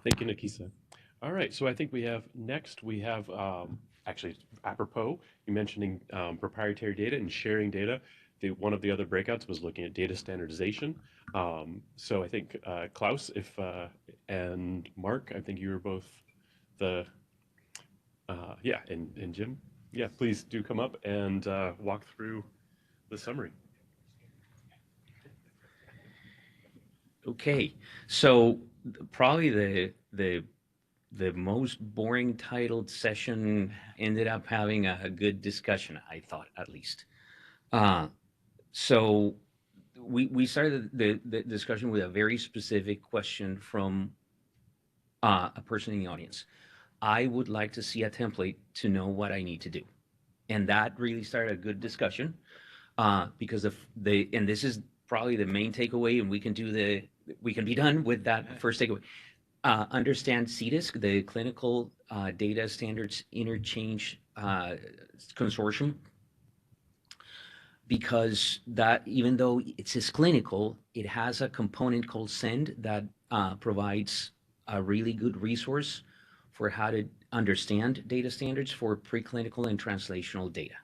Thank you, Nikisa. All right, so I think we have actually apropos, you mentioning proprietary data and sharing data. One of the other breakouts was looking at data standardization. So I think Klaus, if and Mark, I think you were both the yeah, and Jim, yeah, please do come up and walk through the summary. Okay, so probably the most boring titled session ended up having a good discussion, I thought, at least. Uh, so we started the discussion with a very specific question from a person in the audience. I would like to see a template to know what I need to do, and that really started a good discussion because of and this is probably the main takeaway, and we can be done with that first takeaway. Understand CDISC, the Clinical Data Standards Interchange Consortium, because that, even though it says clinical, it has a component called SEND that provides a really good resource for how to understand data standards for preclinical and translational data.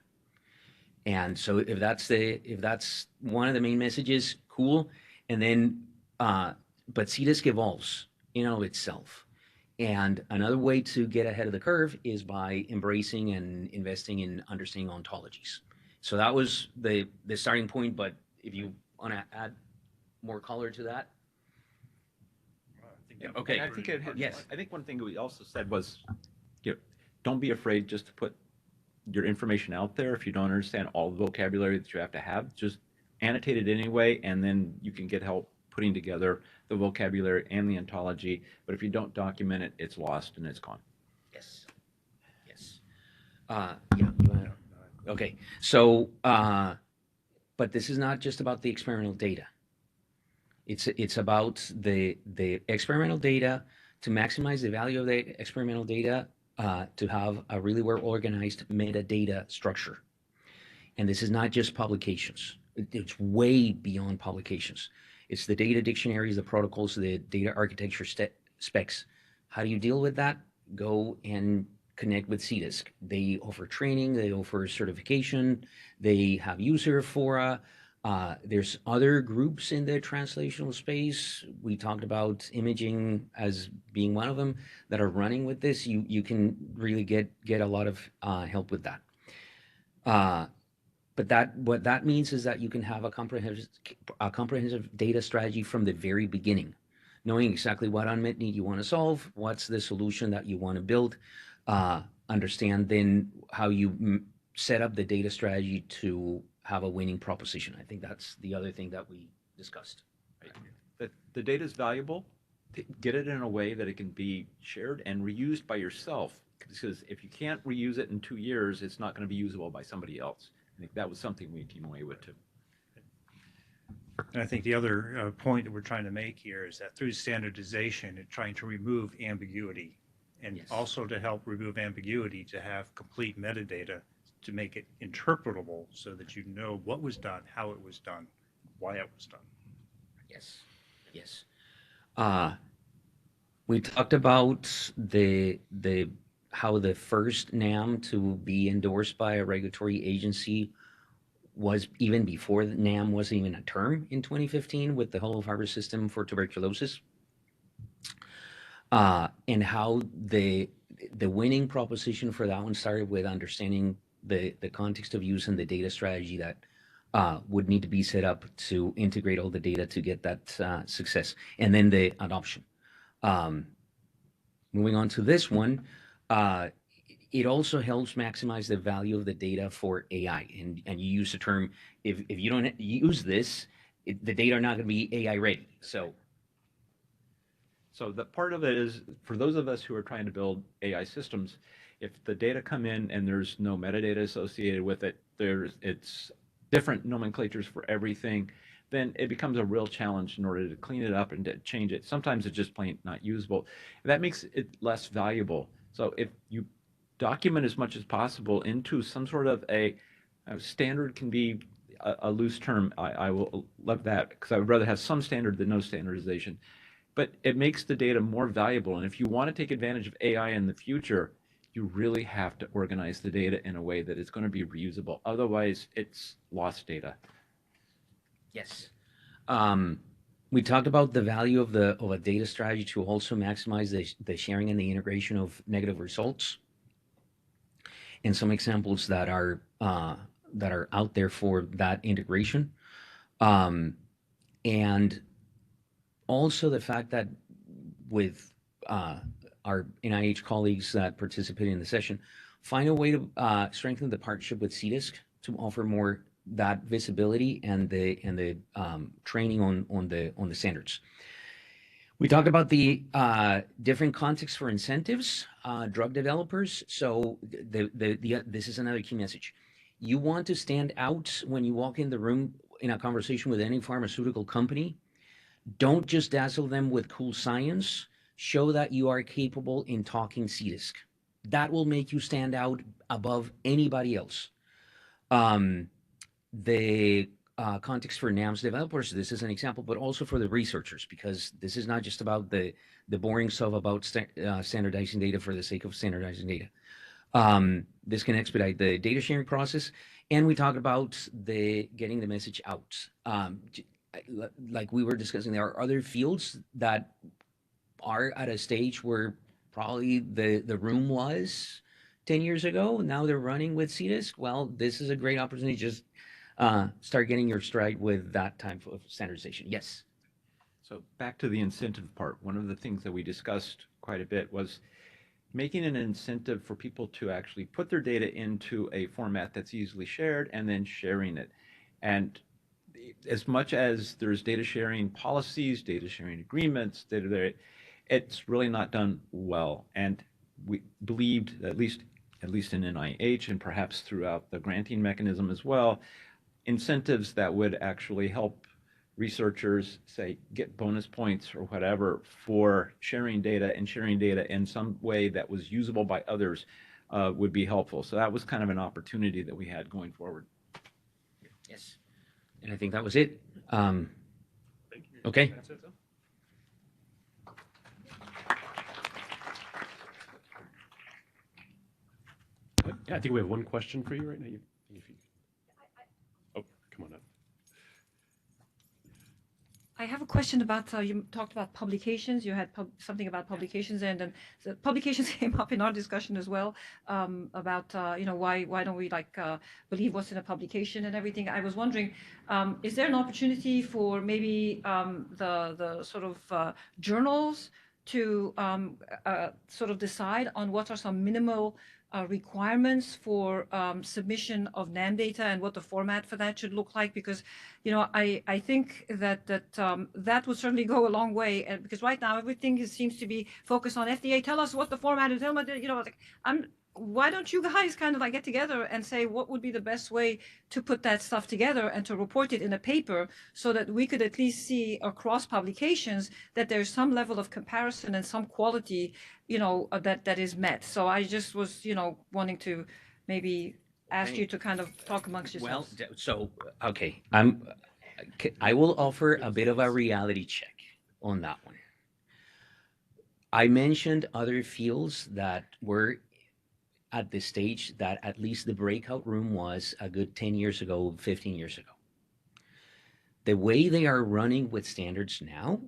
And so if that's one of the main messages, cool. And then, but CDISC evolves in and of itself. And another way to get ahead of the curve is by embracing and investing in understanding ontologies. So that was the starting point, but if you want to add more color to that. Yeah, okay. And I think yes. I think one thing that we also said was, don't be afraid just to put your information out there. If you don't understand all the vocabulary that you have to have, just annotate it anyway, and then you can get help putting together the vocabulary and the ontology. But if you don't document it, it's lost and it's gone. Yes. Yes. Yeah. Okay. So, but this is not just about the experimental data. It's about the experimental data to maximize the value of the experimental data, to have a really well organized metadata structure. And this is not just publications. It's way beyond publications. It's the data dictionaries, the protocols, the data architecture specs. How do you deal with that? Go and connect with CDISC. They offer training, they offer certification, they have user fora. There's other groups in the translational space. We talked about imaging as being one of them that are running with this. You can really get a lot of help with that. But what that means is that you can have a comprehensive data strategy from the very beginning, knowing exactly what unmet need you want to solve, what's the solution that you want to build, understand then how you set up the data strategy to have a winning proposition. I think that's the other thing that we discussed. Right? The data is valuable. Get it in a way that it can be shared and reused by yourself. Because if you can't reuse it in 2 years, it's not going to be usable by somebody else. I think that was something we came away with too. And I think the other point that we're trying to make here is that through standardization, it's trying to remove ambiguity, and yes. also to help remove ambiguity, to have complete metadata to make it interpretable so that you know what was done, how it was done, why it was done. Yes, yes. We talked about how the first NAM to be endorsed by a regulatory agency was even before the NAM was even a term in 2015 with the Hollow Fiber System for tuberculosis, and how the winning proposition for that one started with understanding the context of use and the data strategy that would need to be set up to integrate all the data to get that success, and then the adoption. Moving on to this one, it also helps maximize the value of the data for AI. And you use the term, if you don't use this, the data are not going to be AI ready. So the part of it is, for those of us who are trying to build AI systems, if the data come in and there's no metadata associated with it, it's different nomenclatures for everything, then it becomes a real challenge in order to clean it up and to change it. Sometimes it's just plain not usable. That makes it less valuable. So if you document as much as possible into some sort of a standard, can be a loose term. I will love that, because I would rather have some standard than no standardization. but it makes the data more valuable. And if you want to take advantage of AI in the future, you really have to organize the data in a way that it's going to be reusable. Otherwise, it's lost data. Yes. We talked about the value of a data strategy to also maximize the sharing and the integration of negative results, and some examples that are out there for that integration, and also the fact that with our NIH colleagues that participated in the session, find a way to strengthen the partnership with CDISC to offer more that visibility and the training on the standards. We talked about the different contexts for incentives, drug developers. So this is another key message. You want to stand out when you walk in the room in a conversation with any pharmaceutical company. Don't just dazzle them with cool science. Show that you are capable in talking CDISC. That will make you stand out above anybody else. The context for NAMS developers, this is an example, but also for the researchers, because this is not just about the boring stuff about standardizing data for the sake of standardizing data. This can expedite the data sharing process. And we talked about getting the message out. Like we were discussing, there are other fields that are at a stage where probably the room was 10 years ago. Now they're running with CDISC. Well, this is a great opportunity to just start getting your stride with that type of standardization. Yes. So back to the incentive part. One of the things that we discussed quite a bit was making an incentive for people to actually put their data into a format that's easily shared and then sharing it. And as much as there's data sharing policies, data sharing agreements, it's really not done well. And we believed, at least in NIH and perhaps throughout the granting mechanism as well, incentives that would actually help researchers, say, get bonus points or whatever for sharing data and sharing data in some way that was usable by others would be helpful. So that was kind of an opportunity that we had going forward. Yes. And I think that was it. Thank you. Okay. That's it, though? Yeah, I think we have one question for you right now. Oh, come on up. I have a question about, you talked about publications. You had something about publications, and then the publications came up in our discussion as well, about, why don't we believe what's in a publication and everything. I was wondering, is there an opportunity for maybe the sort of journals to sort of decide on what are some minimal requirements for submission of NAM data and what the format for that should look like? Because, I think that would certainly go a long way. And because right now everything seems to be focused on FDA. Tell us what the format is. Why don't you guys kind of get together and say what would be the best way to put that stuff together and to report it in a paper, so that we could at least see across publications that there's some level of comparison and some quality, that is met. So I just was, wanting to maybe ask you to kind of talk amongst yourselves. Well, so, okay, I will offer a bit of a reality check on that one. I mentioned other fields that were at this stage that at least the breakout room was a good 10 years ago, 15 years ago. The way they are running with standards now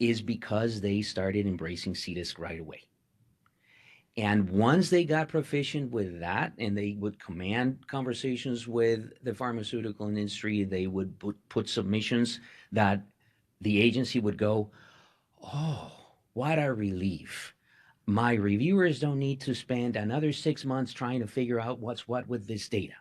is because they started embracing CDISC right away. And once they got proficient with that and they would command conversations with the pharmaceutical industry, they would put submissions that the agency would go, oh, what a relief. My reviewers don't need to spend another 6 months trying to figure out what's what with this data.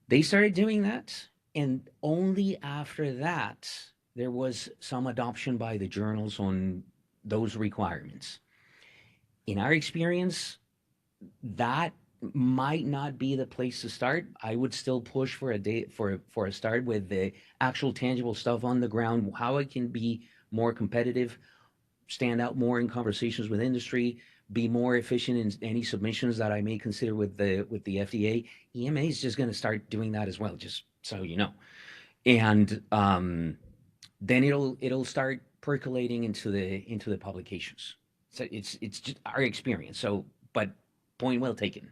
They started doing that, and only after that, there was some adoption by the journals on those requirements. In our experience, that might not be the place to start. I would still push for a start with the actual tangible stuff on the ground, how it can be more competitive, stand out more in conversations with industry, be more efficient in any submissions that I may consider with the FDA. EMA is just going to start doing that as well, just so you know. And then it'll start percolating into the publications. So it's just our experience. So, but point well taken.